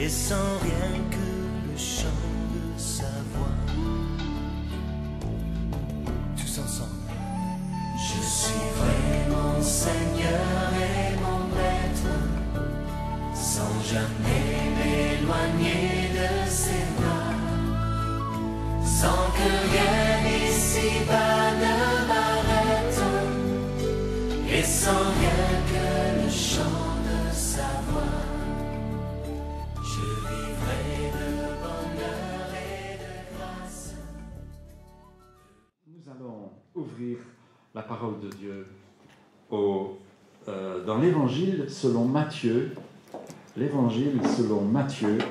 et sans rien que le chant de sa voix. Tous ensemble. Je suivrai mon Seigneur et mon Maître, sans jamais m'éloigner de ses bras, sans que rien ici-bas ne m'arrête, et sans rien que le chant de sa voix. Je vivrai de bonheur et de grâce. Nous allons ouvrir la parole de Dieu dans l'Évangile selon Matthieu,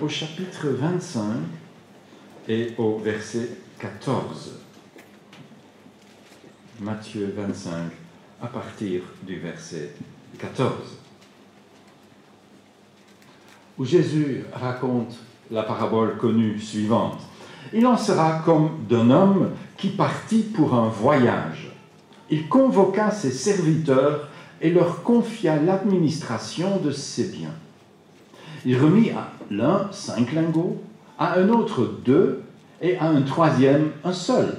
au chapitre 25 et au verset 14. Matthieu 25, à partir du verset 14, où Jésus raconte la parabole connue suivante. Il en sera comme d'un homme qui partit pour un voyage. Il convoqua ses serviteurs et leur confia l'administration de ses biens. Il remit à l'un 5 lingots, à un autre 2 et à un troisième un seul,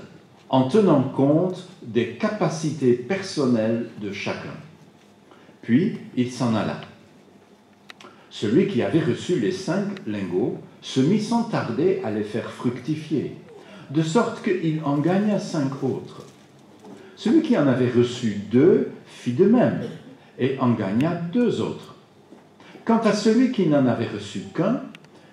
en tenant compte des capacités personnelles de chacun. Puis il s'en alla. Celui qui avait reçu les 5 lingots se mit sans tarder à les faire fructifier, de sorte qu'il en gagna 5 autres. Celui qui en avait reçu 2 fit de même, et en gagna 2 autres. Quant à celui qui n'en avait reçu qu'un,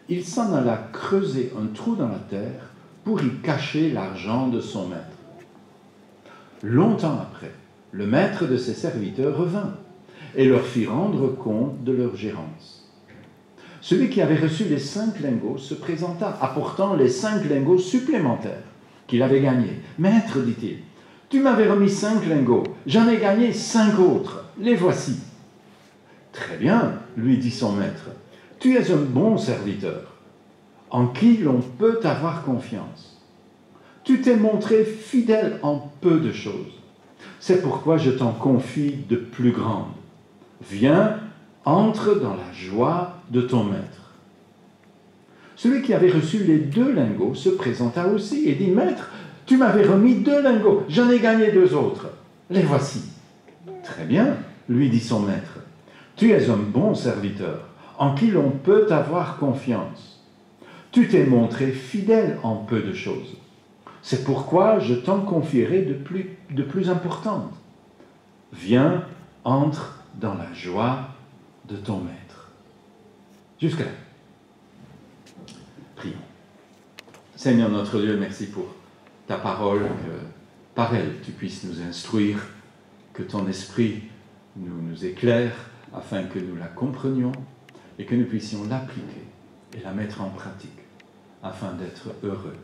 il s'en alla creuser un trou dans la terre pour y cacher l'argent de son maître. Longtemps après, le maître de ses serviteurs revint et leur fit rendre compte de leur gérance. Celui qui avait reçu les 5 lingots se présenta, apportant les 5 lingots supplémentaires qu'il avait gagnés. « Maître, dit-il, tu m'avais remis 5 lingots, j'en ai gagné 5 autres, les voici. » « Très bien, lui dit son maître, tu es un bon serviteur, en qui l'on peut avoir confiance. Tu t'es montré fidèle en peu de choses. C'est pourquoi je t'en confie de plus grandes. Viens, entre dans la joie de ton maître. » Celui qui avait reçu les 2 lingots se présenta aussi et dit « Maître, tu m'avais remis 2 lingots, j'en ai gagné 2 autres. Les voici. » « Très bien, lui dit son maître. Tu es un bon serviteur, en qui l'on peut avoir confiance. Tu t'es montré fidèle en peu de choses. C'est pourquoi je t'en confierai de plus importantes. Viens, entre dans la joie de ton maître. » Jusqu'à là. Prions. Seigneur notre Dieu, merci pour ta parole, que par elle tu puisses nous instruire, que ton esprit nous éclaire, afin que nous la comprenions et que nous puissions l'appliquer et la mettre en pratique, afin d'être heureux.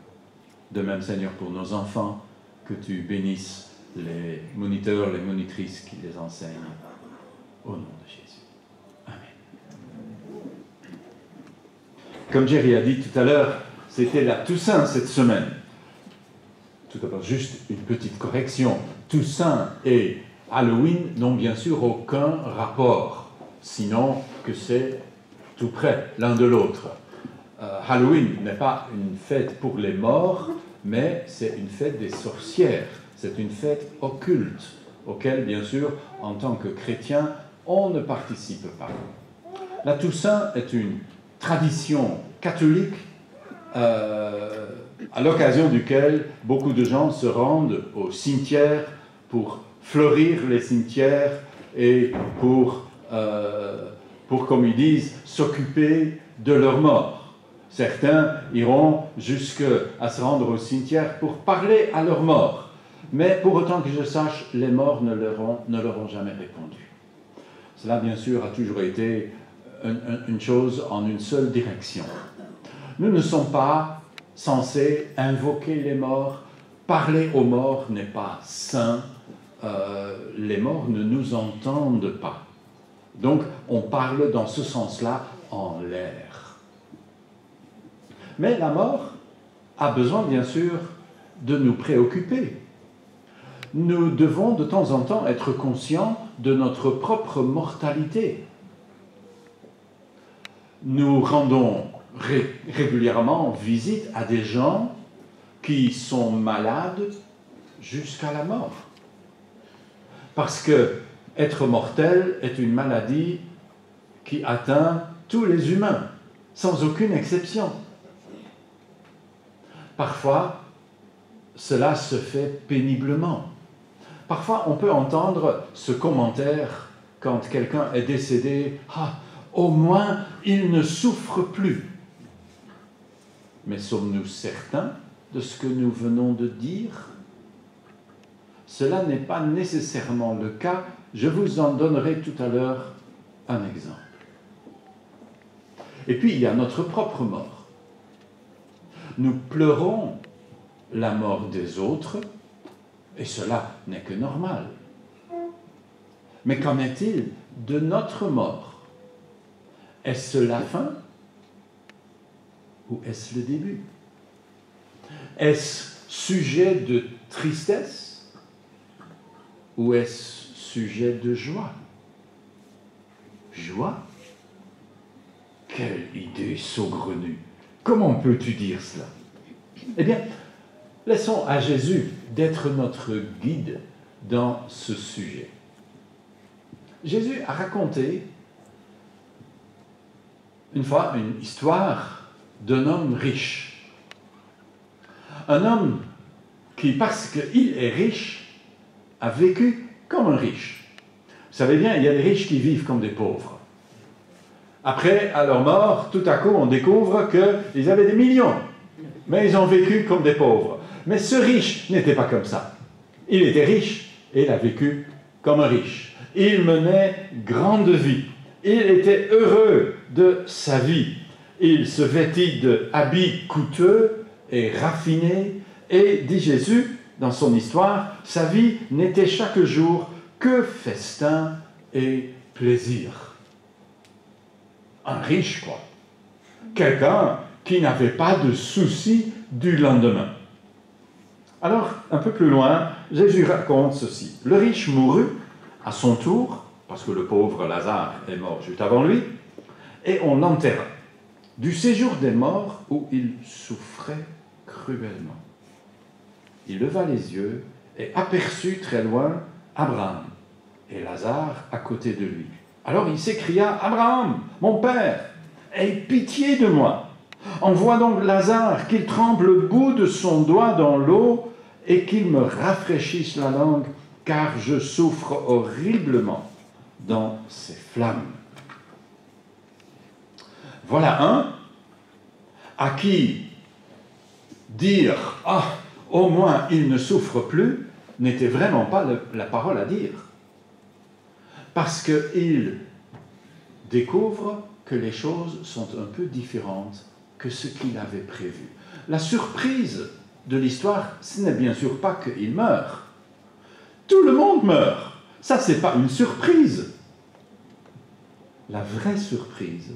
De même, Seigneur, pour nos enfants, que tu bénisses les moniteurs, les monitrices qui les enseignent. Au nom de Jésus. Amen. Comme Jerry a dit tout à l'heure, c'était la Toussaint cette semaine. Tout d'abord, juste une petite correction. Toussaint et Halloween n'ont bien sûr aucun rapport, sinon que c'est tout près l'un de l'autre. Halloween n'est pas une fête pour les morts, mais c'est une fête des sorcières. C'est une fête occulte, auquel, bien sûr, en tant que chrétien, on ne participe pas. La Toussaint est une tradition catholique à l'occasion duquel beaucoup de gens se rendent au cimetière pour fleurir les cimetières et pour, comme ils disent, s'occuper de leurs morts. Certains iront jusqu'à se rendre au cimetière pour parler à leurs morts. Mais pour autant que je sache, les morts ne leur ont jamais répondu. Cela, bien sûr, a toujours été une chose en une seule direction. Nous ne sommes pas censés invoquer les morts. Parler aux morts n'est pas sain. Les morts ne nous entendent pas. Donc, on parle dans ce sens-là en l'air. Mais la mort a besoin, bien sûr, de nous préoccuper. Nous devons de temps en temps être conscients de notre propre mortalité. Nous rendons régulièrement visite à des gens qui sont malades jusqu'à la mort. Parce que être mortel est une maladie qui atteint tous les humains, sans aucune exception. Parfois, cela se fait péniblement. Parfois, on peut entendre ce commentaire quand quelqu'un est décédé, « Ah, au moins, il ne souffre plus. » Mais sommes-nous certains de ce que nous venons de dire? Cela n'est pas nécessairement le cas. Je vous en donnerai tout à l'heure un exemple. Et puis, il y a notre propre mort. Nous pleurons la mort des autres, et cela n'est que normal. Mais qu'en est-il de notre mort? Est-ce la fin ou est-ce le début? Est-ce sujet de tristesse ou est-ce sujet de joie? Joie? Quelle idée saugrenue! Comment peux-tu dire cela? Eh bien, laissons à Jésus d'être notre guide dans ce sujet. Jésus a raconté une fois une histoire d'un homme riche. Un homme qui, parce qu'il est riche, a vécu comme un riche. Vous savez bien, il y a des riches qui vivent comme des pauvres. Après, à leur mort, tout à coup, on découvre qu'ils avaient des millions, mais ils ont vécu comme des pauvres. Mais ce riche n'était pas comme ça. Il était riche et il a vécu comme un riche. Il menait grande vie. Il était heureux de sa vie. Il se vêtit d'habits coûteux et raffinés. Et, dit Jésus, dans son histoire, sa vie n'était chaque jour que festin et plaisir. Un riche, quoi. Quelqu'un qui n'avait pas de soucis du lendemain. Alors, un peu plus loin, Jésus raconte ceci. Le riche mourut à son tour, parce que le pauvre Lazare est mort juste avant lui, et on l'enterra du séjour des morts où il souffrait cruellement. Il leva les yeux et aperçut très loin Abraham et Lazare à côté de lui. Alors il s'écria, « Abraham, mon père, aie pitié de moi. Envoie donc Lazare qu'il trempe le bout de son doigt dans l'eau et qu'il me rafraîchisse la langue, car je souffre horriblement dans ces flammes. » Voilà un à qui dire « Ah, au moins il ne souffre plus » n'était vraiment pas la parole à dire. Parce qu'il découvre que les choses sont un peu différentes que ce qu'il avait prévu. La surprise de l'histoire, ce n'est bien sûr pas qu'il meurt. Tout le monde meurt. Ça, ce n'est pas une surprise. La vraie surprise,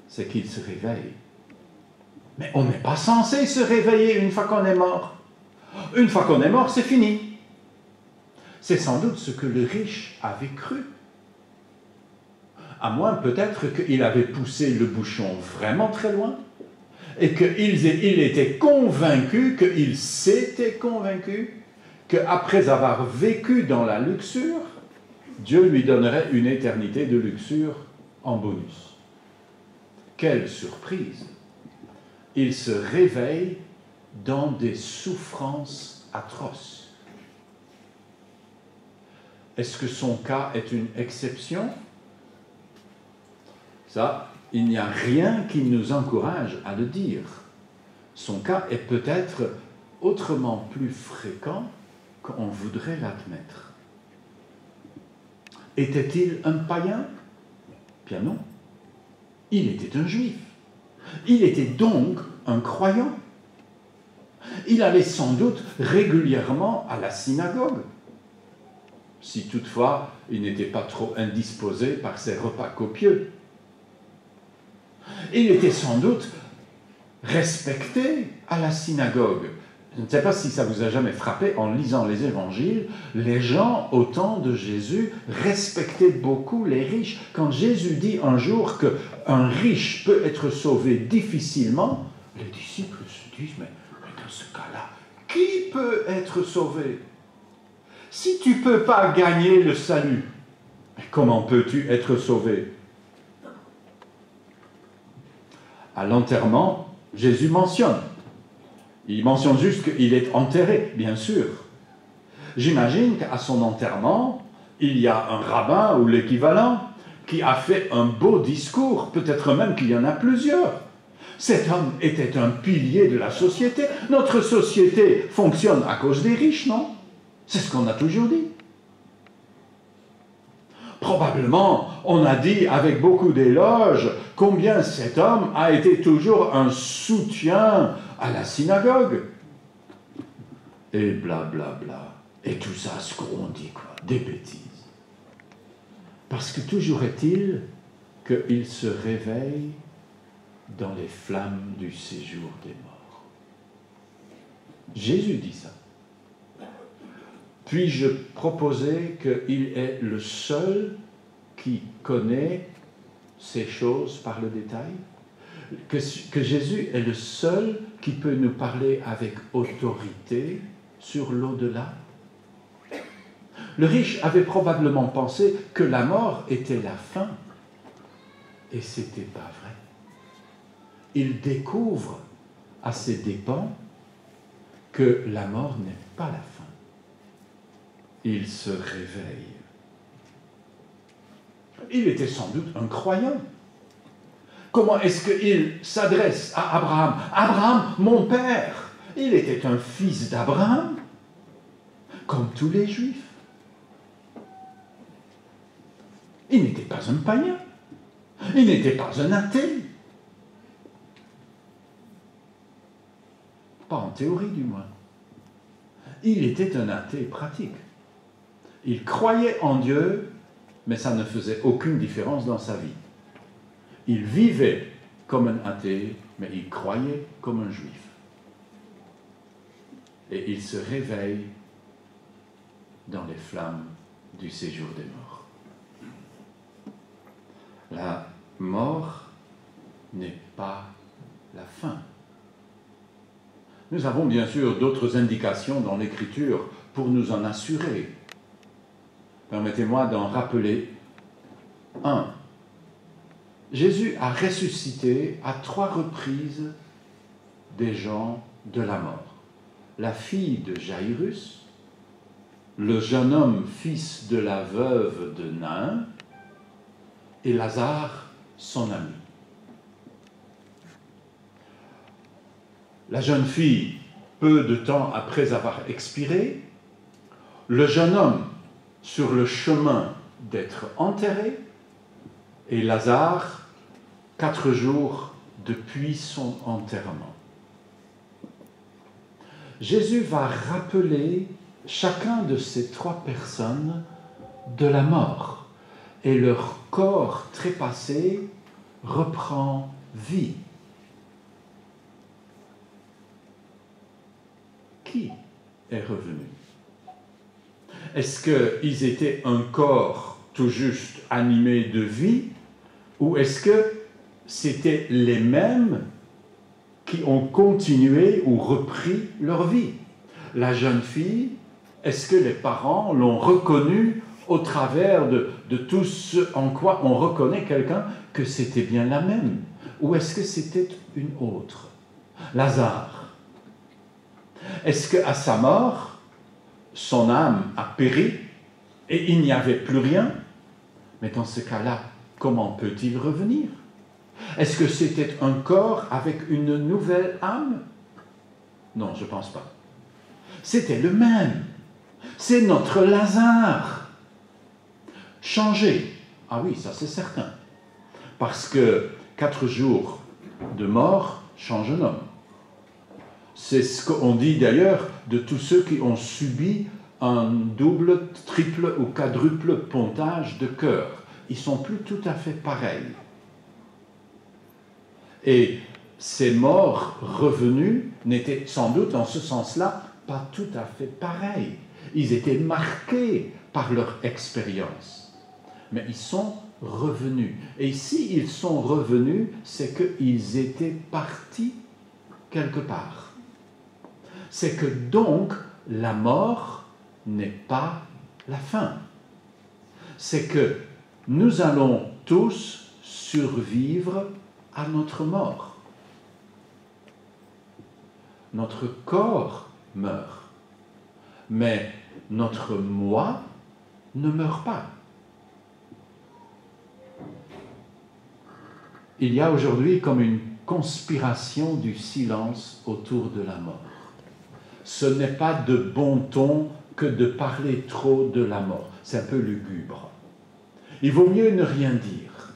c'est qu'il se réveille. Mais on n'est pas censé se réveiller une fois qu'on est mort. Une fois qu'on est mort, c'est fini. C'est sans doute ce que le riche avait cru. À moins peut-être qu'il avait poussé le bouchon vraiment très loin et qu'il était convaincu, qu'il s'était convaincu qu'après avoir vécu dans la luxure, Dieu lui donnerait une éternité de luxure en bonus. Quelle surprise! Il se réveille dans des souffrances atroces. Est-ce que son cas est une exception? Ça, il n'y a rien qui nous encourage à le dire. Son cas est peut-être autrement plus fréquent qu'on voudrait l'admettre. Était-il un païen? Bien non. Il était un juif. Il était donc un croyant. Il allait sans doute régulièrement à la synagogue, si toutefois il n'était pas trop indisposé par ses repas copieux. Il était sans doute respecté à la synagogue, Je ne sais pas si ça vous a jamais frappé, en lisant les évangiles, les gens au temps de Jésus respectaient beaucoup les riches. Quand Jésus dit un jour qu'un riche peut être sauvé difficilement, les disciples se disent, mais dans ce cas-là, qui peut être sauvé? Si tu ne peux pas gagner le salut, comment peux-tu être sauvé? À l'enterrement, Jésus mentionne. Il mentionne juste qu'il est enterré, bien sûr. J'imagine qu'à son enterrement, il y a un rabbin ou l'équivalent qui a fait un beau discours, peut-être même qu'il y en a plusieurs. Cet homme était un pilier de la société. Notre société fonctionne à cause des riches, non? C'est ce qu'on a toujours dit. Probablement, on a dit avec beaucoup d'éloges combien cet homme a été toujours un soutien à la synagogue. Et blablabla. Bla, bla. Et tout ça, ce qu'on dit, quoi, des bêtises. Parce que toujours est-il qu'il se réveille dans les flammes du séjour des morts. Jésus dit ça. Puis-je proposer qu'il est le seul qui connaît ces choses par le détail? Que Jésus est le seul qui peut nous parler avec autorité sur l'au-delà? Le riche avait probablement pensé que la mort était la fin. Et ce n'était pas vrai. Il découvre à ses dépens que la mort n'est pas la fin. Il se réveille. Il était sans doute un croyant. Comment est-ce qu'il s'adresse à Abraham? Abraham, mon père. Il était un fils d'Abraham, comme tous les Juifs. Il n'était pas un païen. Il n'était pas un athée. Pas en théorie, du moins. Il était un athée pratique. Il croyait en Dieu, mais ça ne faisait aucune différence dans sa vie. Il vivait comme un athée, mais il croyait comme un juif. Et il se réveille dans les flammes du séjour des morts. La mort n'est pas la fin. Nous avons bien sûr d'autres indications dans l'Écriture pour nous en assurer. Permettez-moi d'en rappeler un. Jésus a ressuscité à 3 reprises des gens de la mort. La fille de Jairus, le jeune homme fils de la veuve de Nain et Lazare, son ami. La jeune fille, peu de temps après avoir expiré, le jeune homme sur le chemin d'être enterré, et Lazare, 4 jours depuis son enterrement. Jésus va rappeler chacun de ces 3 personnes de la mort, et leur corps trépassé reprend vie. Qui est revenu? Est-ce qu'ils étaient un corps tout juste animé de vie, ou est-ce que c'était les mêmes qui ont continué ou repris leur vie? La jeune fille, est-ce que les parents l'ont reconnue au travers de tout ce en quoi on reconnaît quelqu'un que c'était bien la même? Ou est-ce que c'était une autre? Lazare, est-ce qu'à sa mort, son âme a péri et il n'y avait plus rien? Mais dans ce cas-là, comment peut-il revenir? Est-ce que c'était un corps avec une nouvelle âme? Non, je ne pense pas. C'était le même. C'est notre Lazare. Changé. Ah oui, ça c'est certain. Parce que 4 jours de mort change un homme. C'est ce qu'on dit d'ailleurs de tous ceux qui ont subi un double, triple ou quadruple pontage de cœur. Ils ne sont plus tout à fait pareils. Et ces morts revenus n'étaient sans doute en ce sens-là pas tout à fait pareils. Ils étaient marqués par leur expérience. Mais ils sont revenus. Et si ils sont revenus, c'est qu'ils étaient partis quelque part. C'est que donc la mort n'est pas la fin. C'est que nous allons tous survivre à notre mort. Notre corps meurt, mais notre moi ne meurt pas. Il y a aujourd'hui comme une conspiration du silence autour de la mort. Ce n'est pas de bon ton que de parler trop de la mort. C'est un peu lugubre. Il vaut mieux ne rien dire.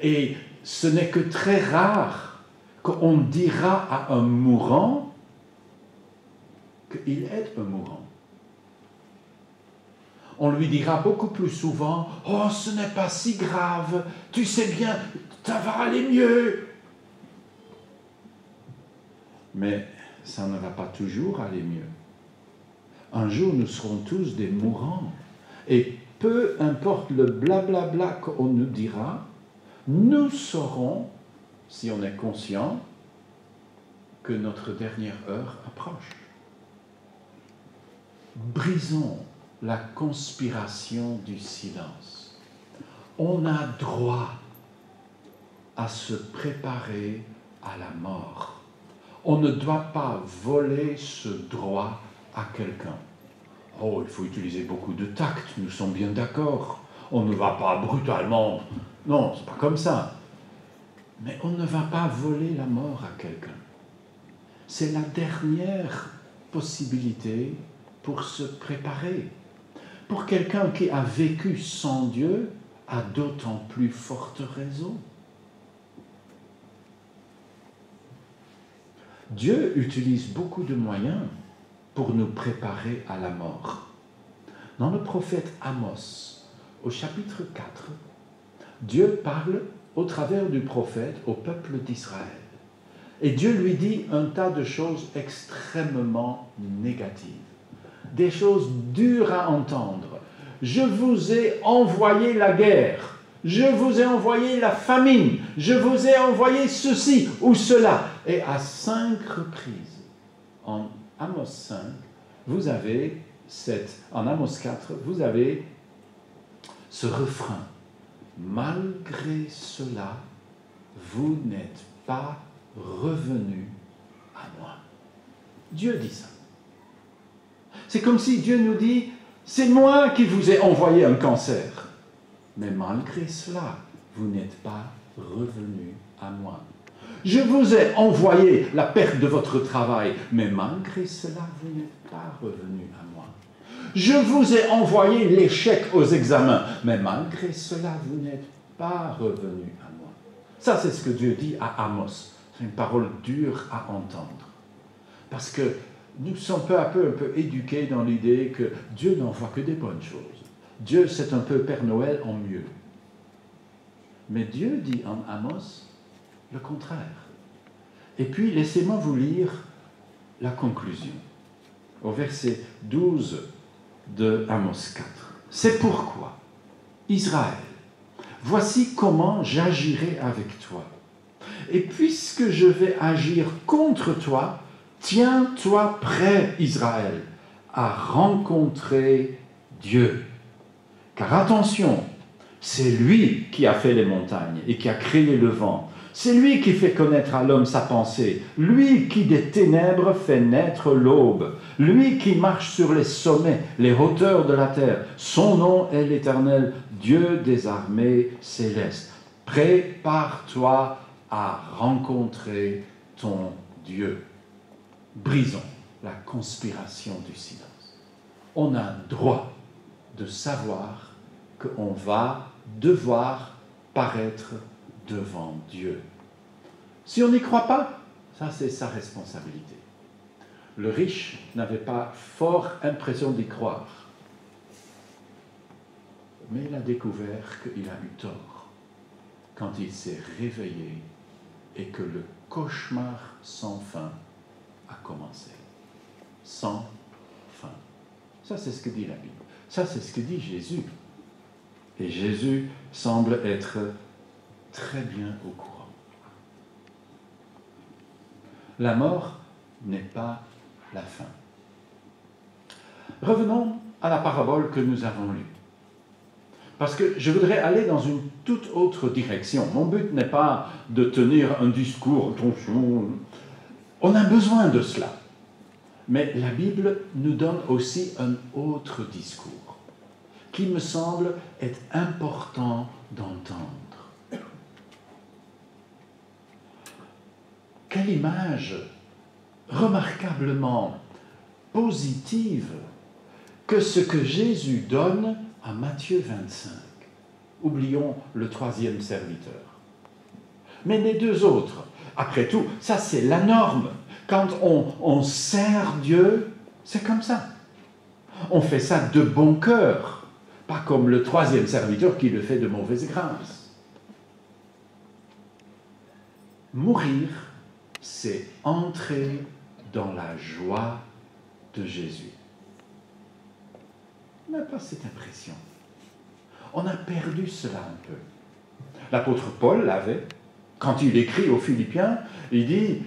Et ce n'est que très rare qu'on dira à un mourant qu'il est un mourant. On lui dira beaucoup plus souvent « Oh, ce n'est pas si grave, tu sais bien, ça va aller mieux. » Mais ça ne va pas toujours aller mieux. Un jour, nous serons tous des mourants. Et peu importe le blablabla qu'on nous dira, nous saurons, si on est conscient, que notre dernière heure approche. Brisons la conspiration du silence. On a droit à se préparer à la mort. On ne doit pas voler ce droit à quelqu'un. Oh, il faut utiliser beaucoup de tact, nous sommes bien d'accord. On ne va pas brutalement... Non, c'est pas comme ça. Mais on ne va pas voler la mort à quelqu'un. C'est la dernière possibilité pour se préparer. Pour quelqu'un qui a vécu sans Dieu, a d'autant plus forte raison. Dieu utilise beaucoup de moyens pour nous préparer à la mort. Dans le prophète Amos, au chapitre 4, Dieu parle au travers du prophète au peuple d'Israël. Et Dieu lui dit un tas de choses extrêmement négatives. Des choses dures à entendre. Je vous ai envoyé la guerre. Je vous ai envoyé la famine. Je vous ai envoyé ceci ou cela. Et à 5 reprises, en Amos 5, vous avez en Amos 4, vous avez ce refrain. Malgré cela, vous n'êtes pas revenus à moi. Dieu dit ça. C'est comme si Dieu nous dit, c'est moi qui vous ai envoyé un cancer. Mais malgré cela, vous n'êtes pas revenus à moi. Je vous ai envoyé la perte de votre travail, mais malgré cela, vous n'êtes pas revenus à moi. Je vous ai envoyé l'échec aux examens, mais malgré cela, vous n'êtes pas revenus à moi. Ça, c'est ce que Dieu dit à Amos. C'est une parole dure à entendre. Parce que nous sommes peu à peu un peu éduqués dans l'idée que Dieu n'envoie que des bonnes choses. Dieu, c'est un peu Père Noël en mieux. Mais Dieu dit en Amos le contraire. Et puis, laissez-moi vous lire la conclusion. Au verset 12 de Amos 4. C'est pourquoi, Israël, voici comment j'agirai avec toi. Et puisque je vais agir contre toi, tiens-toi prêt, Israël, à rencontrer Dieu. Car attention, c'est lui qui a fait les montagnes et qui a créé le vent. C'est lui qui fait connaître à l'homme sa pensée. Lui qui des ténèbres fait naître l'aube. Lui qui marche sur les sommets, les hauteurs de la terre. Son nom est l'Éternel, Dieu des armées célestes. Prépare-toi à rencontrer ton Dieu. Brisons la conspiration du silence. On a droit de savoir qu'on va devoir paraître devant Dieu. Si on n'y croit pas, ça c'est sa responsabilité. Le riche n'avait pas fort impression d'y croire. Mais il a découvert qu'il a eu tort quand il s'est réveillé et que le cauchemar sans fin a commencé. Sans fin. Ça, c'est ce que dit la Bible. Ça, c'est ce que dit Jésus. Et Jésus semble être très bien au courant. La mort n'est pas la fin. Revenons à la parabole que nous avons lue. Parce que je voudrais aller dans une toute autre direction. Mon but n'est pas de tenir un discours. On a besoin de cela. Mais la Bible nous donne aussi un autre discours qui me semble être important d'entendre. Quelle image remarquablement positive que ce que Jésus donne à Matthieu 25. Oublions le troisième serviteur. Mais les deux autres, après tout, ça c'est la norme. Quand on sert Dieu, c'est comme ça. On fait ça de bon cœur, pas comme le troisième serviteur qui le fait de mauvaise grâce. Mourir, c'est entrer dans la joie de Jésus. On n'a pas cette impression. On a perdu cela un peu. L'apôtre Paul l'avait. Quand il écrit aux Philippiens, il dit,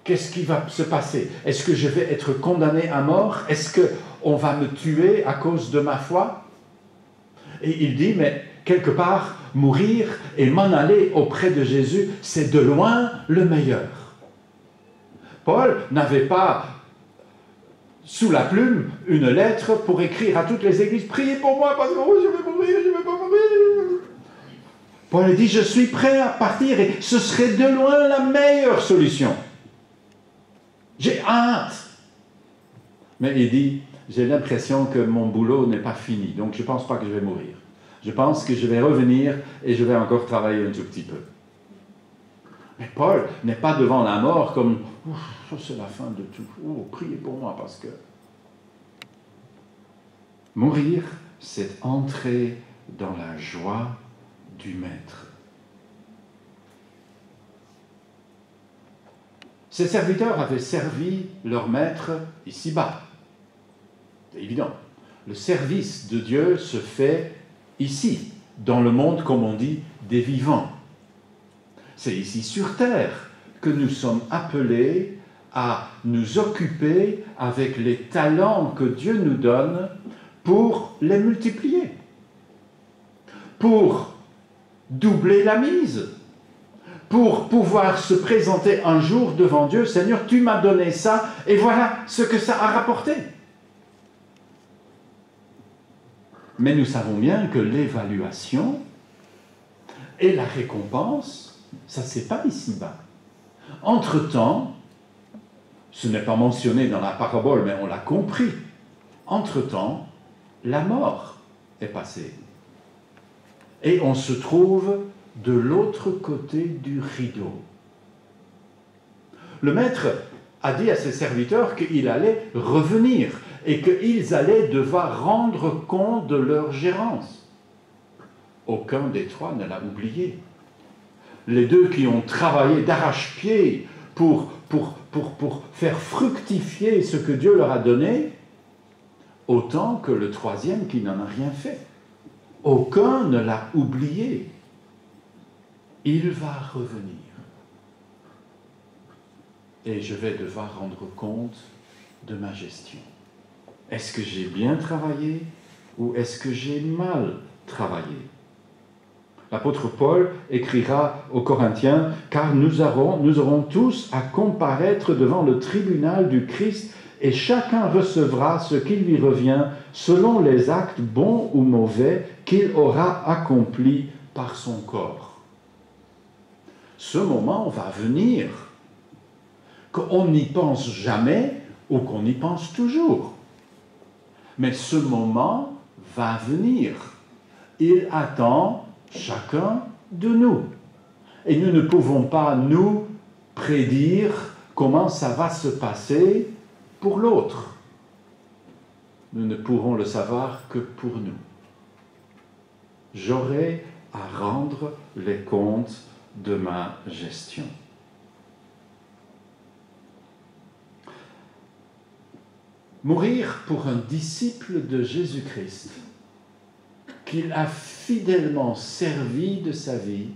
qu'est-ce qui va se passer? Est-ce que je vais être condamné à mort? Est-ce qu'on va me tuer à cause de ma foi? Et il dit, mais quelque part, mourir et m'en aller auprès de Jésus, c'est de loin le meilleur. Paul n'avait pas sous la plume une lettre pour écrire à toutes les églises, priez pour moi parce que je vais mourir, je ne vais pas mourir. Paul dit, je suis prêt à partir et ce serait de loin la meilleure solution. J'ai hâte. Mais il dit, j'ai l'impression que mon boulot n'est pas fini, donc je ne pense pas que je vais mourir. Je pense que je vais revenir et je vais encore travailler un tout petit peu. Mais Paul n'est pas devant la mort comme, ça c'est la fin de tout. Oh, priez pour moi parce que... Mourir, c'est entrer dans la joie du Maître. Ces serviteurs avaient servi leur Maître ici-bas. C'est évident. Le service de Dieu se fait ici, dans le monde, comme on dit, des vivants. C'est ici sur terre que nous sommes appelés à nous occuper avec les talents que Dieu nous donne pour les multiplier, pour doubler la mise, pour pouvoir se présenter un jour devant Dieu, Seigneur, tu m'as donné ça et voilà ce que ça a rapporté. Mais nous savons bien que l'évaluation et la récompense, ça, c'est pas ici-bas. Entre-temps, ce n'est pas mentionné dans la parabole, mais on l'a compris. Entre-temps, la mort est passée. Et on se trouve de l'autre côté du rideau. Le maître a dit à ses serviteurs qu'il allait revenir et qu'ils allaient devoir rendre compte de leur gérance. Aucun des trois ne l'a oublié. Les deux qui ont travaillé d'arrache-pied pour faire fructifier ce que Dieu leur a donné, autant que le troisième qui n'en a rien fait. Aucun ne l'a oublié. Il va revenir. Et je vais devoir rendre compte de ma gestion. Est-ce que j'ai bien travaillé ou est-ce que j'ai mal travaillé? L'apôtre Paul écrira aux Corinthiens, « Car nous aurons tous à comparaître devant le tribunal du Christ et chacun recevra ce qui lui revient selon les actes bons ou mauvais qu'il aura accomplis par son corps. » Ce moment va venir, qu'on n'y pense jamais ou qu'on y pense toujours. Mais ce moment va venir. Il attend chacun de nous. Et nous ne pouvons pas nous prédire comment ça va se passer pour l'autre. Nous ne pourrons le savoir que pour nous. J'aurai à rendre les comptes de ma gestion. Mourir pour un disciple de Jésus-Christ, qu'il a fidèlement servi de sa vie,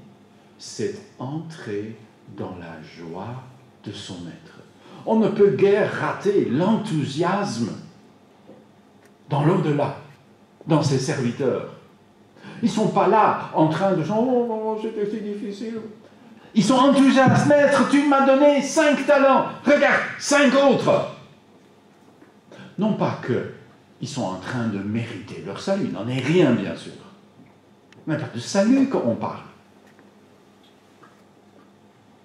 c'est entrer dans la joie de son maître. On ne peut guère rater l'enthousiasme dans l'au-delà, dans ses serviteurs. Ils ne sont pas là en train de dire « Oh, c'était si difficile ». Ils sont enthousiastes. « Maître, tu m'as donné 5 talents. Regarde, 5 autres ». Non pas qu'ils sont en train de mériter leur salut, il n'en est rien bien sûr. Mais pas de salut qu'on parle.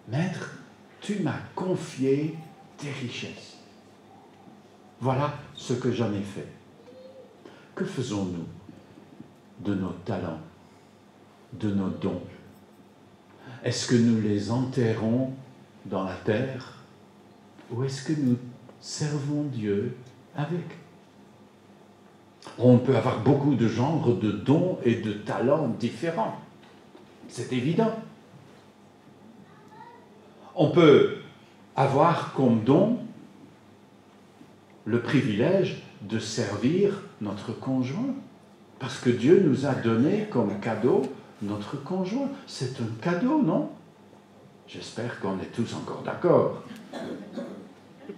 Maître, tu m'as confié tes richesses. Voilà ce que j'en ai fait. Que faisons-nous de nos talents, de nos dons? Est-ce que nous les enterrons dans la terre ou est-ce que nous servons Dieu avec? On peut avoir beaucoup de genres de dons et de talents différents. C'est évident. On peut avoir comme don le privilège de servir notre conjoint. Parce que Dieu nous a donné comme cadeau notre conjoint. C'est un cadeau, non? J'espère qu'on est tous encore d'accord.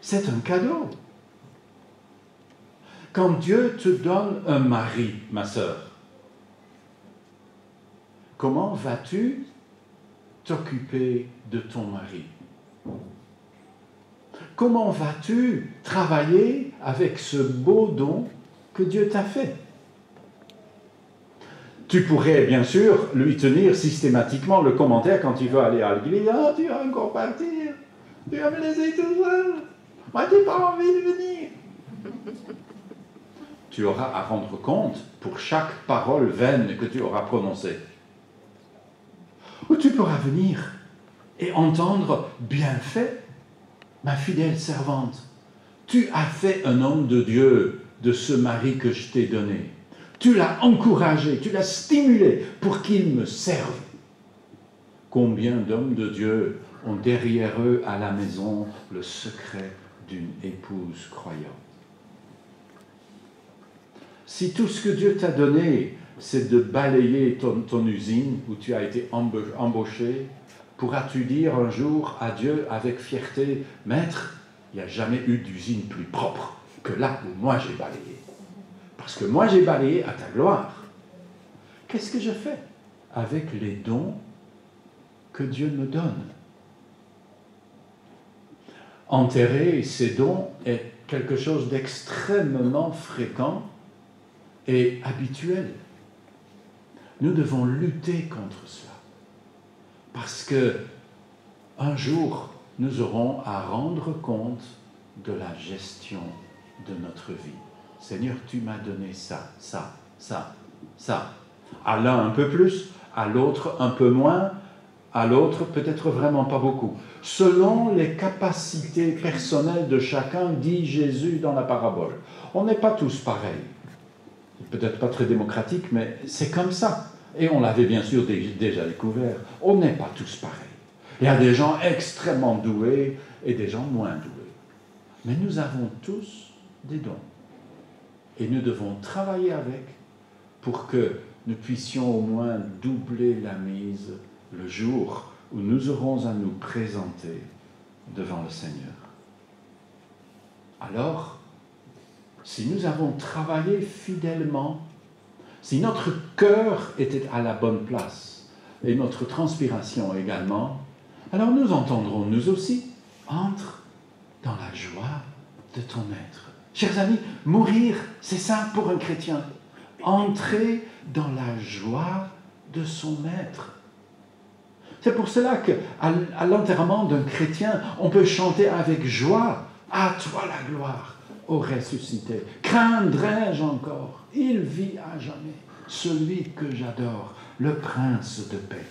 C'est un cadeau. Quand Dieu te donne un mari, ma sœur, comment vas-tu t'occuper de ton mari? Comment vas-tu travailler avec ce beau don que Dieu t'a fait? Tu pourrais bien sûr lui tenir systématiquement le commentaire quand il veut aller à l'église. « Ah, tu vas encore partir, tu vas me laisser tout seul, moi je n'ai pas envie de venir. » Tu auras à rendre compte pour chaque parole vaine que tu auras prononcée. Ou tu pourras venir et entendre « Bien fait, ma fidèle servante, tu as fait un homme de Dieu de ce mari que je t'ai donné. Tu l'as encouragé, tu l'as stimulé pour qu'il me serve. » Combien d'hommes de Dieu ont derrière eux à la maison le secret d'une épouse croyante? Si tout ce que Dieu t'a donné, c'est de balayer ton usine où tu as été embauché, pourras-tu dire un jour à Dieu avec fierté, « Maître, il n'y a jamais eu d'usine plus propre que là où moi j'ai balayé. Parce que moi j'ai balayé à ta gloire. » Qu'est-ce que je fais avec les dons que Dieu me donne? Enterrer ces dons est quelque chose d'extrêmement fréquent et habituel. Nous devons lutter contre cela. Parce que un jour, nous aurons à rendre compte de la gestion de notre vie. Seigneur, tu m'as donné ça, ça, ça, ça. À l'un un peu plus, à l'autre un peu moins, à l'autre peut-être vraiment pas beaucoup. Selon les capacités personnelles de chacun, dit Jésus dans la parabole. On n'est pas tous pareils. Peut-être pas très démocratique, mais c'est comme ça. Et on l'avait bien sûr déjà découvert. On n'est pas tous pareils. Il y a des gens extrêmement doués et des gens moins doués. Mais nous avons tous des dons. Et nous devons travailler avec pour que nous puissions au moins doubler la mise le jour où nous aurons à nous présenter devant le Seigneur. Alors, si nous avons travaillé fidèlement, si notre cœur était à la bonne place et notre transpiration également, alors nous entendrons nous aussi, entre dans la joie de ton être. Chers amis, mourir, c'est ça pour un chrétien. Entrer dans la joie de son maître. C'est pour cela qu'à l'enterrement d'un chrétien, on peut chanter avec joie « À toi la gloire, ô ressuscité, craindrai-je encore, il vit à jamais, celui que j'adore, le prince de paix. »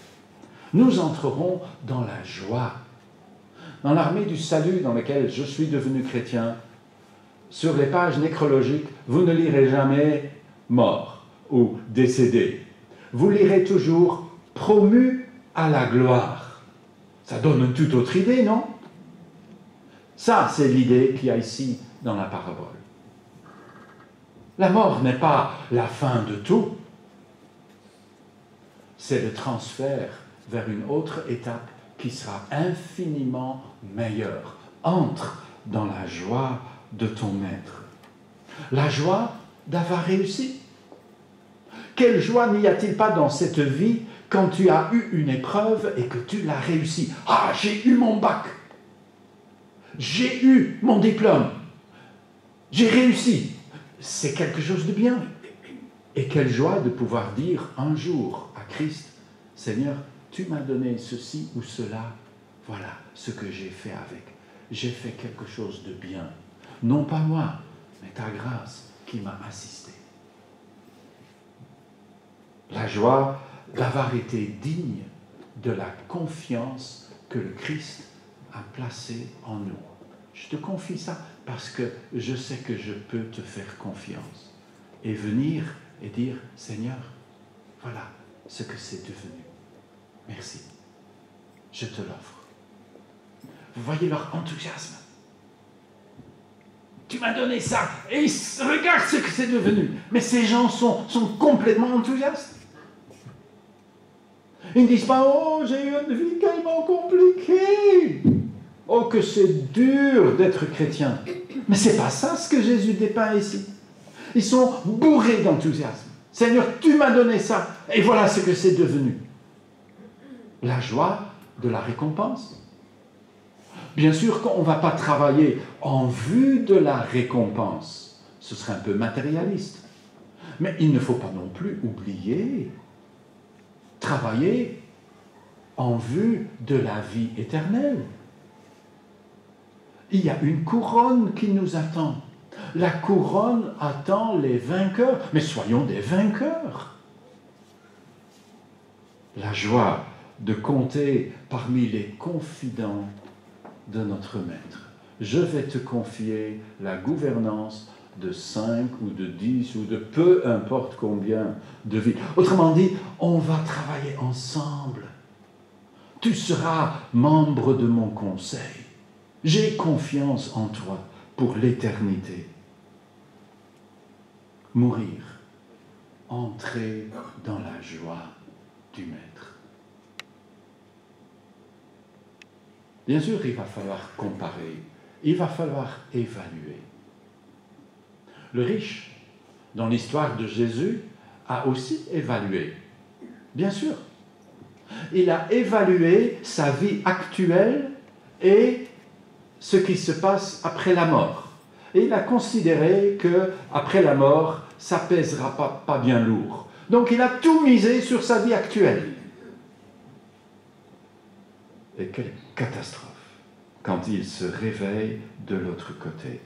Nous entrerons dans la joie. Dans l'armée du salut dans laquelle je suis devenu chrétien, sur les pages nécrologiques, vous ne lirez jamais « mort » ou « décédé ». Vous lirez toujours « promu à la gloire ». Ça donne une toute autre idée, non? Ça, c'est l'idée qu'il y a ici dans la parabole. La mort n'est pas la fin de tout. C'est le transfert vers une autre étape qui sera infiniment meilleure. Entre dans la joie de ton maître. La joie d'avoir réussi. Quelle joie n'y a-t-il pas dans cette vie quand tu as eu une épreuve et que tu l'as réussi? Ah, j'ai eu mon bac. J'ai eu mon diplôme. J'ai réussi. C'est quelque chose de bien. Et quelle joie de pouvoir dire un jour à Christ, Seigneur, tu m'as donné ceci ou cela. Voilà ce que j'ai fait avec. J'ai fait quelque chose de bien. Non pas moi, mais ta grâce qui m'a assisté. La joie d'avoir été digne de la confiance que le Christ a placée en nous. Je te confie ça parce que je sais que je peux te faire confiance et venir et dire, Seigneur, voilà ce que c'est devenu. Merci. Je te l'offre. Vous voyez leur enthousiasme. Tu m'as donné ça et regarde ce que c'est devenu. Mais ces gens sont complètement enthousiastes. Ils ne disent pas, oh, j'ai eu une vie tellement compliquée. Oh, que c'est dur d'être chrétien. Mais ce n'est pas ça ce que Jésus dépeint ici. Ils sont bourrés d'enthousiasme. Seigneur, tu m'as donné ça et voilà ce que c'est devenu. La joie de la récompense. Bien sûr qu'on ne va pas travailler en vue de la récompense. Ce serait un peu matérialiste. Mais il ne faut pas non plus oublier travailler en vue de la vie éternelle. Il y a une couronne qui nous attend. La couronne attend les vainqueurs. Mais soyons des vainqueurs. La joie de compter parmi les confidents de notre Maître. Je vais te confier la gouvernance de 5 ou de 10 ou de peu importe combien de vies. Autrement dit, on va travailler ensemble. Tu seras membre de mon conseil. J'ai confiance en toi pour l'éternité. Mourir, entrer dans la joie du Maître. Bien sûr, il va falloir comparer, il va falloir évaluer. Le riche, dans l'histoire de Jésus, a aussi évalué. Bien sûr. Il a évalué sa vie actuelle et ce qui se passe après la mort. Et il a considéré qu'après la mort, ça ne pèsera pas bien lourd. Donc il a tout misé sur sa vie actuelle. Et quelle catastrophe quand il se réveille de l'autre côté.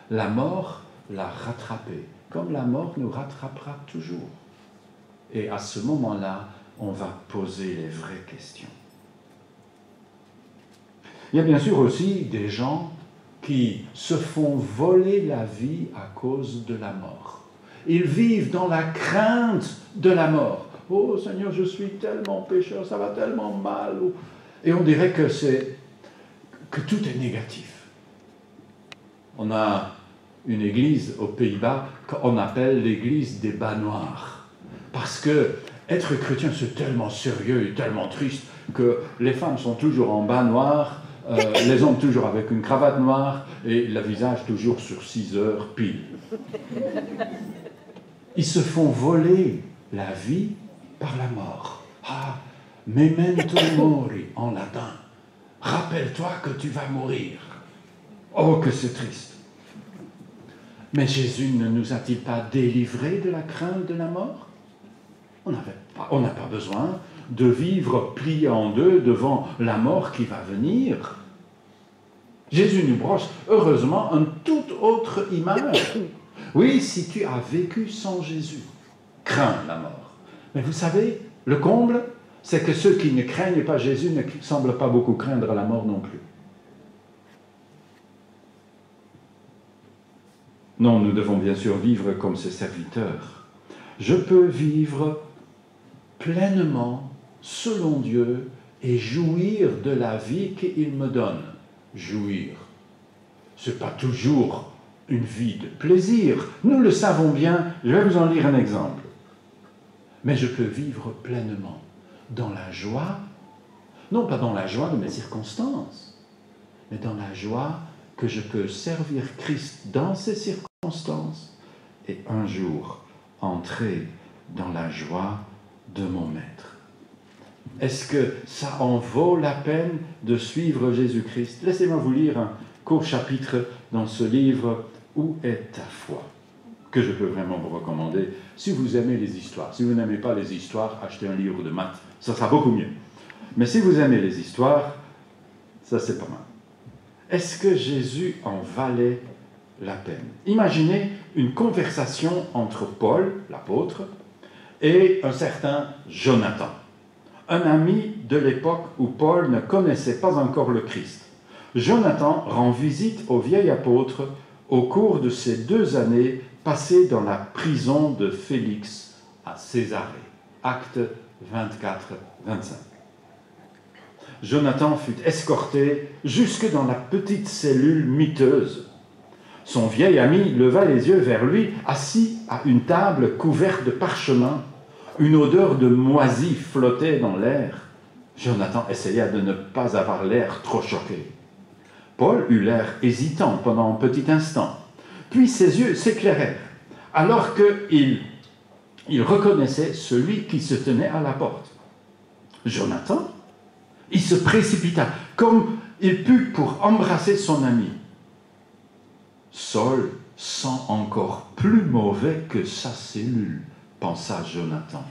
La mort l'a rattrapé, comme la mort nous rattrapera toujours. Et à ce moment-là, on va poser les vraies questions. Il y a bien sûr aussi des gens qui se font voler la vie à cause de la mort. Ils vivent dans la crainte de la mort. « Oh Seigneur, je suis tellement pécheur, ça va tellement mal. » Et on dirait que tout est négatif. On a une église aux Pays-Bas qu'on appelle l'église des bas noirs. Parce que être chrétien, c'est tellement sérieux et tellement triste que les femmes sont toujours en bas noirs, les hommes toujours avec une cravate noire et le visage toujours sur 6 heures pile. Ils se font voler la vie par la mort. Ah, memento mori en latin. Rappelle-toi que tu vas mourir. Oh, que c'est triste. Mais Jésus ne nous a-t-il pas délivrés de la crainte de la mort? On n'a pas besoin de vivre plié en deux devant la mort qui va venir. Jésus nous brosse heureusement une toute autre image. Oui, si tu as vécu sans Jésus, crains la mort. Mais vous savez, le comble, c'est que ceux qui ne craignent pas Jésus ne semblent pas beaucoup craindre la mort non plus. Non, nous devons bien sûr vivre comme ses serviteurs. Je peux vivre pleinement selon Dieu et jouir de la vie qu'il me donne. Jouir. Ce n'est pas toujours une vie de plaisir. Nous le savons bien, je vais vous en lire un exemple. Mais je peux vivre pleinement dans la joie, non pas dans la joie de mes circonstances, mais dans la joie que je peux servir Christ dans ces circonstances et un jour entrer dans la joie de mon Maître. Est-ce que ça en vaut la peine de suivre Jésus-Christ? Laissez-moi vous lire un court chapitre dans ce livre « Où est ta foi ?» que je peux vraiment vous recommander si vous aimez les histoires. Si vous n'aimez pas les histoires, achetez un livre de maths, ça sera beaucoup mieux. Mais si vous aimez les histoires, ça c'est pas mal. Est-ce que Jésus en valait la peine? Imaginez une conversation entre Paul, l'apôtre, et un certain Jonathan, un ami de l'époque où Paul ne connaissait pas encore le Christ. Jonathan rend visite au vieil apôtre au cours de ces 2 années passées dans la prison de Félix à Césarée. Actes 24-25. Jonathan fut escorté jusque dans la petite cellule miteuse. Son vieil ami leva les yeux vers lui, assis à une table couverte de parchemin. Une odeur de moisi flottait dans l'air. Jonathan essaya de ne pas avoir l'air trop choqué. Paul eut l'air hésitant pendant un petit instant. Puis ses yeux s'éclairèrent, alors qu'il reconnaissait celui qui se tenait à la porte. Jonathan, il se précipita, comme il put pour embrasser son ami. Saul sent encore plus mauvais que sa cellule, pensa Jonathan.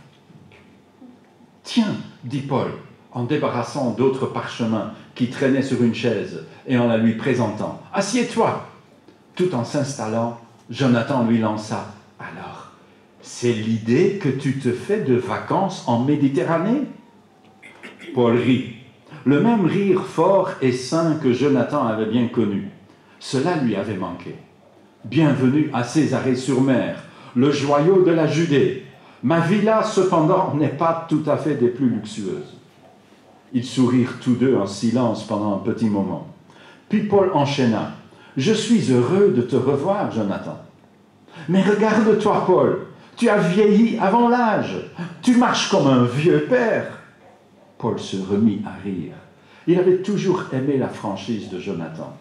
Tiens, dit Paul, en débarrassant d'autres parchemins qui traînaient sur une chaise et en la lui présentant. Assieds-toi. Tout en s'installant, Jonathan lui lança. Alors, c'est l'idée que tu te fais de vacances en Méditerranée? Paul rit. Le même rire fort et sain que Jonathan avait bien connu. Cela lui avait manqué. Bienvenue à Césarée-sur-Mer, le joyau de la Judée. Ma villa, cependant, n'est pas tout à fait des plus luxueuses. Ils sourirent tous deux en silence pendant un petit moment. Puis Paul enchaîna. « Je suis heureux de te revoir, Jonathan. Mais regarde-toi, Paul, tu as vieilli avant l'âge. Tu marches comme un vieux père. » Paul se remit à rire. Il avait toujours aimé la franchise de Jonathan.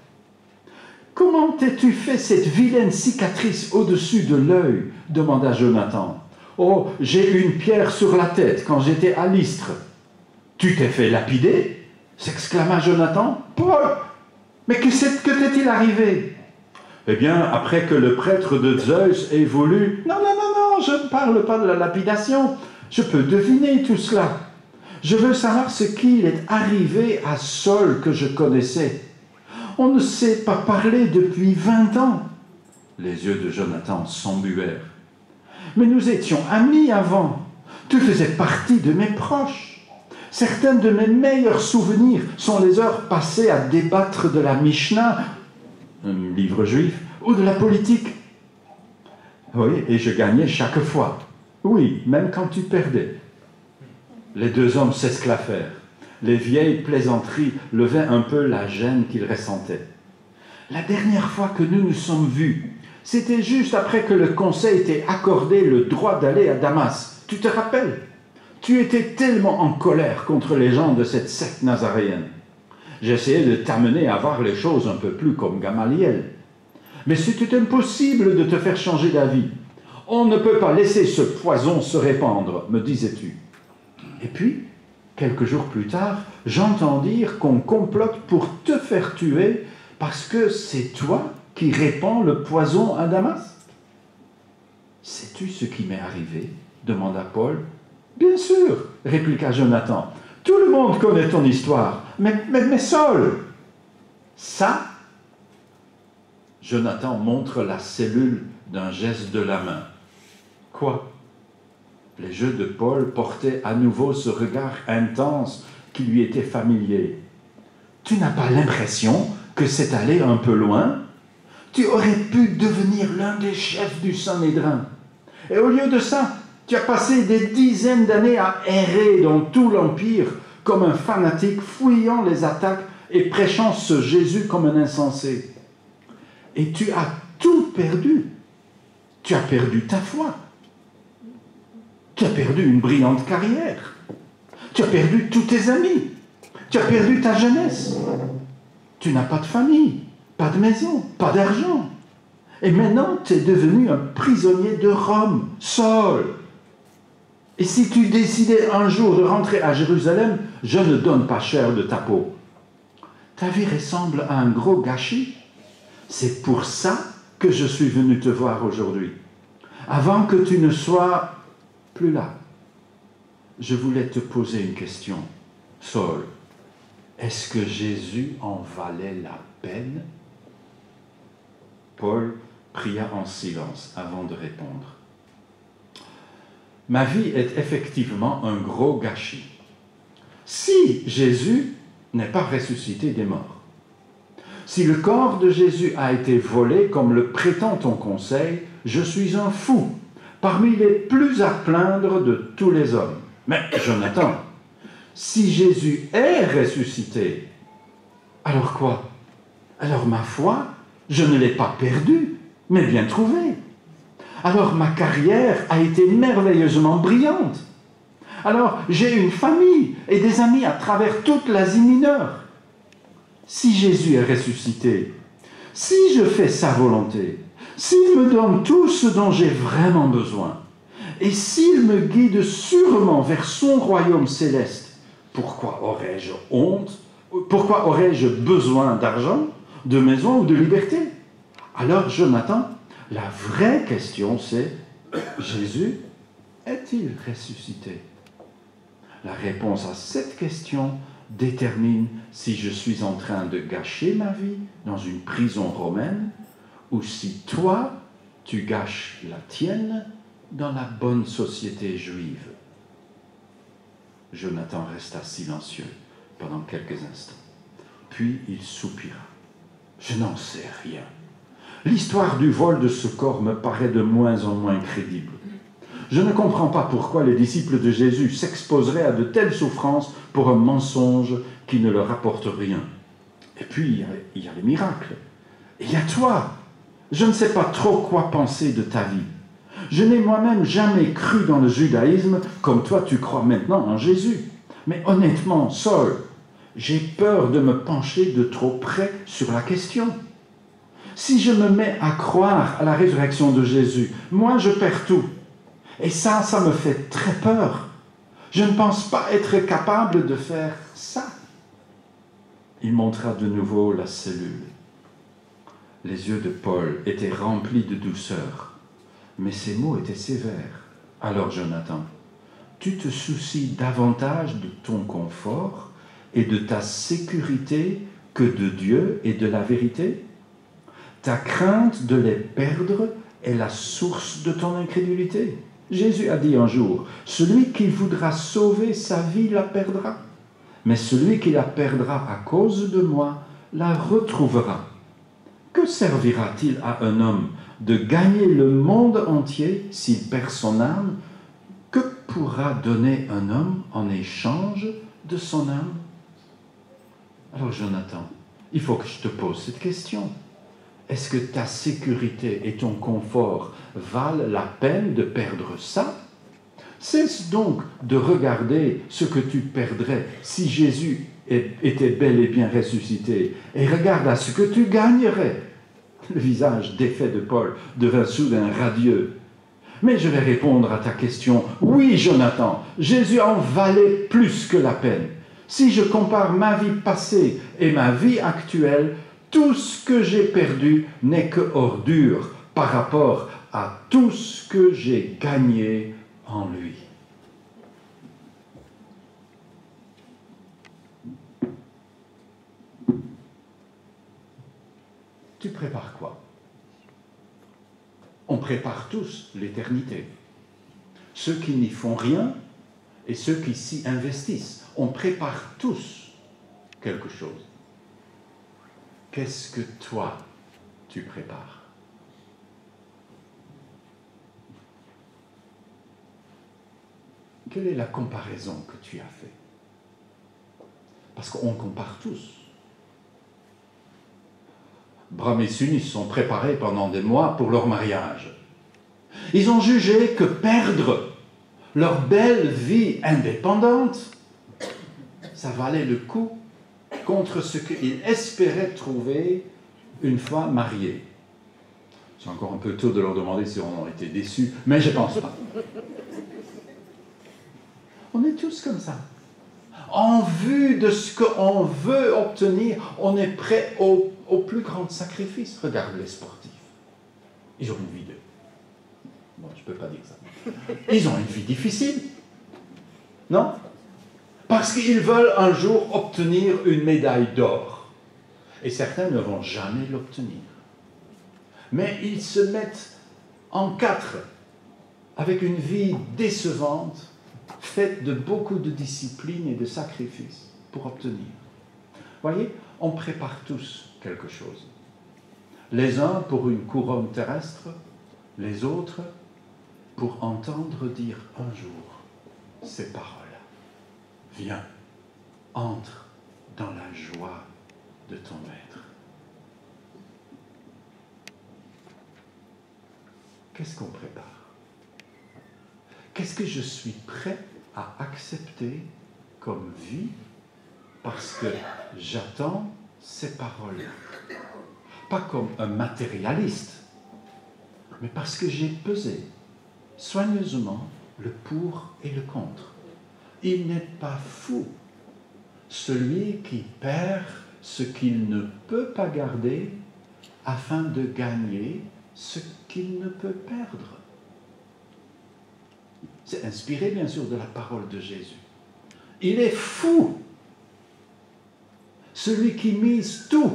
« Comment t'es-tu fait cette vilaine cicatrice au-dessus de l'œil » demanda Jonathan. « Oh, j'ai eu une pierre sur la tête quand j'étais à Lystre. »« Tu t'es fait lapider » s'exclama Jonathan. « Paul, mais que t'est-il arrivé ?»« Eh bien, après que le prêtre de Zeus ait voulu... »« Non, je ne parle pas de la lapidation. Je peux deviner tout cela. Je veux savoir ce qu'il est arrivé à Saul que je connaissais. On ne s'est pas parlé depuis 20 ans. » Les yeux de Jonathan s'embuèrent. « Mais nous étions amis avant. Tu faisais partie de mes proches. Certains de mes meilleurs souvenirs sont les heures passées à débattre de la Mishnah, un livre juif, ou de la politique. Oui, et je gagnais chaque fois. Oui, même quand tu perdais. » Les deux hommes s'esclaffèrent. Les vieilles plaisanteries levaient un peu la gêne qu'ils ressentaient. « La dernière fois que nous nous sommes vus, c'était juste après que le conseil t'ait accordé le droit d'aller à Damas. Tu te rappelles? Tu étais tellement en colère contre les gens de cette secte nazaréenne. J'essayais de t'amener à voir les choses un peu plus comme Gamaliel. Mais c'était impossible de te faire changer d'avis. On ne peut pas laisser ce poison se répandre, me disais-tu. Et puis, quelques jours plus tard, j'entends dire qu'on complote pour te faire tuer parce que c'est toi qui répands le poison à Damas. Sais-tu ce qui m'est arrivé? Demanda Paul. Bien sûr, répliqua Jonathan. Tout le monde connaît ton histoire. Mais Saul, ça, Jonathan montre la cellule d'un geste de la main. Quoi? Les yeux de Paul portaient à nouveau ce regard intense qui lui était familier. Tu n'as pas l'impression que c'est allé un peu loin? Tu aurais pu devenir l'un des chefs du Sanhédrin. Et au lieu de ça, tu as passé des dizaines d'années à errer dans tout l'Empire comme un fanatique, fuyant les attaques et prêchant ce Jésus comme un insensé. Et tu as tout perdu. Tu as perdu ta foi. Tu as perdu une brillante carrière. Tu as perdu tous tes amis. Tu as perdu ta jeunesse. Tu n'as pas de famille, pas de maison, pas d'argent. Et maintenant, tu es devenu un prisonnier de Rome, Saul. Et si tu décidais un jour de rentrer à Jérusalem, je ne donne pas cher de ta peau. Ta vie ressemble à un gros gâchis. C'est pour ça que je suis venu te voir aujourd'hui. Avant que tu ne sois plus là, je voulais te poser une question. Saul, est-ce que Jésus en valait la peine? Paul pria en silence avant de répondre. Ma vie est effectivement un gros gâchis. Si Jésus n'est pas ressuscité des morts, si le corps de Jésus a été volé comme le prétend ton conseil, je suis un fou, parmi les plus à plaindre de tous les hommes. Mais Jonathan, si Jésus est ressuscité, alors quoi? Alors ma foi, je ne l'ai pas perdue, mais bien trouvée. Alors ma carrière a été merveilleusement brillante. Alors j'ai une famille et des amis à travers toute l'Asie mineure. Si Jésus est ressuscité, si je fais sa volonté, s'il me donne tout ce dont j'ai vraiment besoin, et s'il me guide sûrement vers son royaume céleste, pourquoi aurais-je honte? Pourquoi aurais-je besoin d'argent, de maison ou de liberté? Alors, Jonathan, la vraie question c'est, Jésus est-il ressuscité? La réponse à cette question détermine si je suis en train de gâcher ma vie dans une prison romaine ou si toi, tu gâches la tienne dans la bonne société juive. Jonathan resta silencieux pendant quelques instants. Puis il soupira. Je n'en sais rien. L'histoire du vol de ce corps me paraît de moins en moins crédible. Je ne comprends pas pourquoi les disciples de Jésus s'exposeraient à de telles souffrances pour un mensonge qui ne leur apporte rien. Et puis, il y a les miracles. Et il y a toi. Je ne sais pas trop quoi penser de ta vie. Je n'ai moi-même jamais cru dans le judaïsme comme toi tu crois maintenant en Jésus. Mais honnêtement, Saul, j'ai peur de me pencher de trop près sur la question. Si je me mets à croire à la résurrection de Jésus, moi je perds tout. Et ça me fait très peur. Je ne pense pas être capable de faire ça. Il montra de nouveau la cellule. Les yeux de Paul étaient remplis de douceur, mais ses mots étaient sévères. Alors, Jonathan, tu te soucies davantage de ton confort et de ta sécurité que de Dieu et de la vérité? Ta crainte de les perdre est la source de ton incrédulité. Jésus a dit un jour, « Celui qui voudra sauver sa vie la perdra, mais celui qui la perdra à cause de moi la retrouvera. » Que servira-t-il à un homme de gagner le monde entier s'il perd son âme? Que pourra donner un homme en échange de son âme? Alors Jonathan, il faut que je te pose cette question. Est-ce que ta sécurité et ton confort valent la peine de perdre ça? Cesse donc de regarder ce que tu perdrais si Jésus était bel et bien ressuscité et regarde à ce que tu gagnerais. Le visage défait de Paul devint soudain radieux. Mais je vais répondre à ta question. Oui, Jonathan, Jésus en valait plus que la peine. Si je compare ma vie passée et ma vie actuelle, tout ce que j'ai perdu n'est que ordure par rapport à tout ce que j'ai gagné en lui. Tu prépares quoi? On prépare tous l'éternité. Ceux qui n'y font rien et ceux qui s'y investissent. On prépare tous quelque chose. Qu'est-ce que toi, tu prépares? Quelle est la comparaison que tu as faite? Parce qu'on compare tous. Bram et Sun, ils se sont préparés pendant des mois pour leur mariage. Ils ont jugé que perdre leur belle vie indépendante, ça valait le coup contre ce qu'ils espéraient trouver une fois mariés. C'est encore un peu tôt de leur demander si on a été déçus, mais je ne pense pas. On est tous comme ça. En vue de ce qu'on veut obtenir, on est prêt au plus grand sacrifice. Regarde les sportifs. Ils ont une vie de... Bon, je ne peux pas dire ça. Ils ont une vie difficile. Non? Parce qu'ils veulent un jour obtenir une médaille d'or. Et certains ne vont jamais l'obtenir. Mais ils se mettent en quatre avec une vie décevante, faite de beaucoup de discipline et de sacrifices pour obtenir. Voyez, on prépare tous quelque chose. Les uns pour une couronne terrestre, les autres pour entendre dire un jour ces paroles. Viens, entre dans la joie de ton maître. Qu'est-ce qu'on prépare? Qu'est-ce que je suis prêt à accepter comme vie parce que j'attends ces paroles? Pas comme un matérialiste, mais parce que j'ai pesé soigneusement le pour et le contre. Il n'est pas fou, celui qui perd ce qu'il ne peut pas garder afin de gagner ce qu'il ne peut perdre. C'est inspiré bien sûr de la parole de Jésus. Il est fou, celui qui mise tout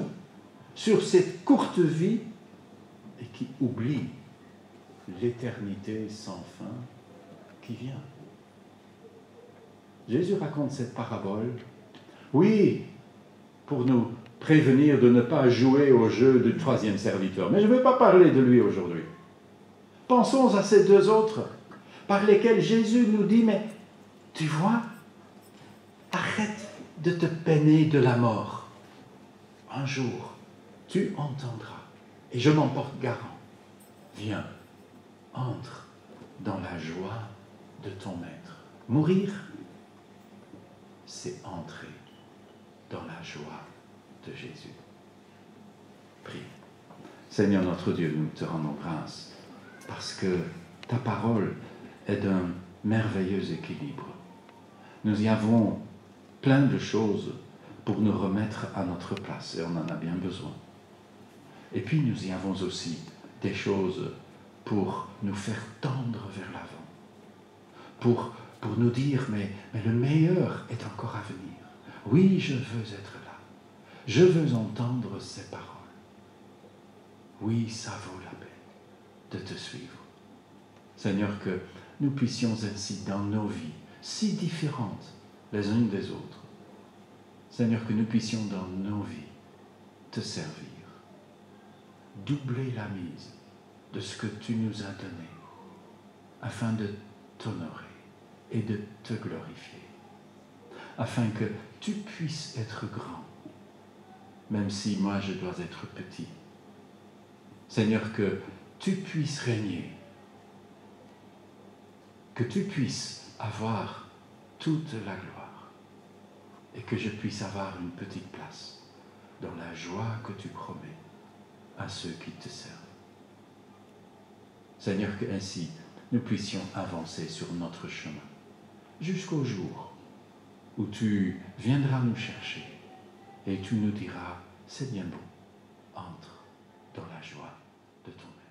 sur cette courte vie et qui oublie l'éternité sans fin qui vient. Jésus raconte cette parabole, oui, pour nous prévenir de ne pas jouer au jeu du troisième serviteur. Mais je ne veux pas parler de lui aujourd'hui. Pensons à ces deux autres par lesquels Jésus nous dit, mais tu vois, arrête de te peiner de la mort. Un jour, tu entendras, et je m'en porte garant. Viens, entre dans la joie de ton maître. Mourir, c'est entrer dans la joie de Jésus. Prie. Seigneur notre Dieu, nous te rendons grâce parce que ta parole est d'un merveilleux équilibre. Nous y avons plein de choses pour nous remettre à notre place et on en a bien besoin. Et puis nous y avons aussi des choses pour nous faire tendre vers l'avant, pour nous dire, mais le meilleur est encore à venir. Oui, je veux être là. Je veux entendre ces paroles. Oui, ça vaut la peine de te suivre. Seigneur, que nous puissions ainsi dans nos vies, si différentes les unes des autres, Seigneur, que nous puissions dans nos vies te servir, doubler la mise de ce que tu nous as donné, afin de t'honorer et de te glorifier, afin que tu puisses être grand, même si moi je dois être petit. Seigneur, que tu puisses régner, que tu puisses avoir toute la gloire et que je puisse avoir une petite place dans la joie que tu promets à ceux qui te servent. Seigneur, que ainsi nous puissions avancer sur notre chemin jusqu'au jour où tu viendras nous chercher et tu nous diras, c'est bien beau, entre dans la joie de ton maître.